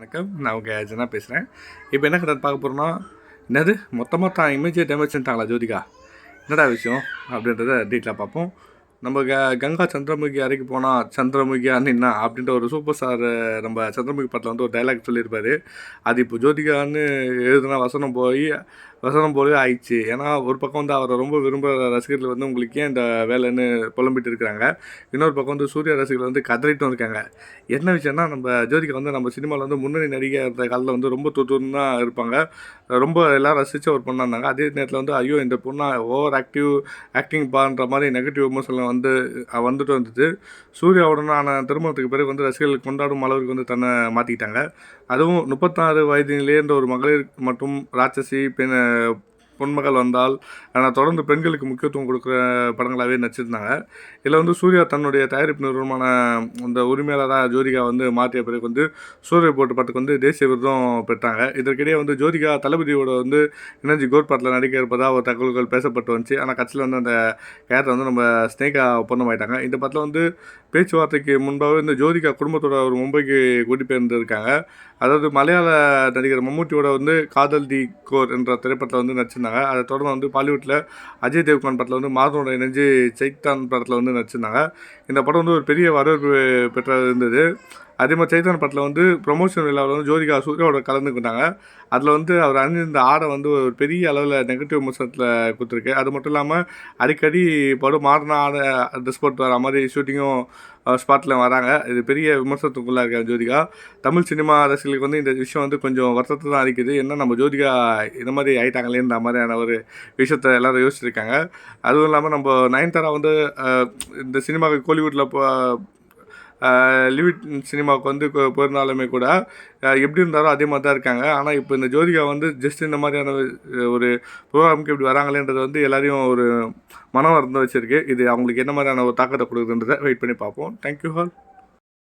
வணக்கம். நான் உங்கள் ஜனா பேசுகிறேன். இப்போ என்ன கதை பார்க்க போகிறோன்னா, என்னது மொத்தமாக தான் இமேஜே டேமேஜ் பண்ணிட்டாங்களா ஜோதிகா? என்னடா விஷயம் அப்படின்றத டீட்டெயிலாக பார்ப்போம். நம்ம கங்கா சந்திரமுகி அறைக்கு போனால் சந்திரமுகியா நின்னா அப்படின்ற ஒரு சூப்பர் ஸ்டார் நம்ம சந்திரமுகி படத்தில் வந்து ஒரு டைலாக் சொல்லியிருப்பார். அது இப்போ ஜோதிகான்னு எழுதுனா வசனம் போலவே ஆயிடுச்சு. ஏன்னா ஒரு பக்கம் வந்து அவரை ரொம்ப விரும்புகிற ரசிகர்கள் வந்து உங்களுக்கு ஏன் இந்த வேலைன்னு புலம்பிட்டு இருக்கிறாங்க. இன்னொரு பக்கம் வந்து சூர்யா ரசிகர்கள் வந்து கதறிட்டும் இருக்காங்க. என்ன விஷயம்னா, நம்ம ஜோதிகா வந்து நம்ம சினிமாவில் வந்து முன்னணி நடிகை அந்த காலத்தில் வந்து ரொம்ப துருதுருன்னு தான் இருப்பாங்க. ரொம்ப எல்லோரும் ரசித்த ஒரு பொண்ணாக இருந்தாங்க. அதே நேரத்தில் வந்து ஐயோ இந்த பொண்ணா ஓவர் ஆக்டிங் பான்ற மாதிரி நெகட்டிவ் விமர்சனம் வந்துட்டு வந்தது. சூர்யாவுடனான திருமணத்துக்கு பிறகு வந்து ரசிகர்கள் கொண்டாடும் அளவுக்கு வந்து தன்னை மாற்றிக்கிட்டாங்க. அதுவும் 36 வயதிலேன்ற ஒரு மகளிர் மற்றும் ராட்சசி பொன்மகள் வந்தால் ஆனால் தொடர்ந்து பெண்களுக்கு முக்கியத்துவம் கொடுக்குற படங்களாகவே நடிச்சிருந்தாங்க. இதில் வந்து சூர்யா தன்னுடைய தயாரிப்பு நிறுவனமான அந்த உரிமையாளராக ஜோதிகா வந்து மாற்றிய பிறகு வந்து சூரிய போட்டு படத்துக்கு வந்து தேசிய விருதும் பெற்றாங்க. இதற்கிடையே வந்து ஜோதிகா தளபதியோட வந்து இணைஞ்சு கோட் படத்தில் நடிக்க இருப்பதாக ஒரு தகவல்கள் பேசப்பட்டு வந்துச்சு. ஆனால் கட்சியில் வந்து அந்த கேரக்டர் வந்து நம்ம ஸ்னேகா ஒப்பந்தமாயிட்டாங்க. இந்த படத்தில் வந்து பேச்சுவார்த்தைக்கு முன்பாகவே இந்த ஜோதிகா குடும்பத்தோட ஒரு மும்பைக்கு கூட்டி போயிருந்திருக்காங்க. அதாவது மலையாள நடிகர் மம்முட்டியோட வந்து காதல் தி கோர் என்ற திரைப்படத்தில் வந்து நடிச்சிருந்தாங்க. அதை தொடர்ந்து வந்து பாலிவுட்டில் அஜய் தேவ்கான் படத்தில் வந்து மாதவனோட இணைஞ்சு சைத்தான் படத்தில் வந்து நடிச்சிருந்தாங்க. இந்த படம் வந்து ஒரு பெரிய வரவேற்பு பெற்றது இருந்தது. அதே மாதிரி சைத்தான் படத்தில் வந்து ப்ரொமோஷன் விழாவில் வந்து ஜோதிகா சூர்யாவோட கலந்துக்கிட்டாங்க. அதில் வந்து அவர் அணிந்த ஆடை வந்து ஒரு பெரிய அளவில் நெகட்டிவ் விமர்சனத்தில் கொடுத்துருக்கு. அது மட்டும் இல்லாமல் அடிக்கடி மாடர்னா ஆடை ட்ரெஸ் போட்டு வர மாதிரி ஷூட்டிங்கும் ஸ்பாட்டில் வராங்க. இது பெரிய விமர்சனத்துக்குள்ளே இருக்காங்க ஜோதிகா. தமிழ் சினிமா ரசிகர்களுக்கு வந்து இந்த விஷயம் வந்து கொஞ்சம் வருத்தத்தை தான் அளிக்குது. என்ன நம்ம ஜோதிகா இந்த மாதிரி ஆகிட்டாங்களேன்ற மாதிரியான ஒரு விஷயத்தை எல்லோரும் யோசிச்சிருக்காங்க. அதுவும் இல்லாமல் நம்ம நயன்தாரா வந்து இந்த சினிமாவுக்கு கோலிவுட்டில் லிவிட் சினிமாவுக்கு வந்து போயிருந்தாலுமே கூட எப்படி இருந்தாரோ அதே மாதிரி தான் இருக்காங்க. ஆனால் இப்போ இந்த ஜோதிகா வந்து ஜஸ்ட் இந்த மாதிரியான ஒரு ப்ரோக்ராமுக்கு இப்படி வராங்களேன்றது வந்து எல்லாரையும் ஒரு மனம் வருந்த வச்சுருக்கு. இது அவங்களுக்கு என்ன மாதிரியான ஒரு தாக்கத்தை கொடுக்குதுன்றதை வெயிட் பண்ணி பார்ப்போம். Thank you all.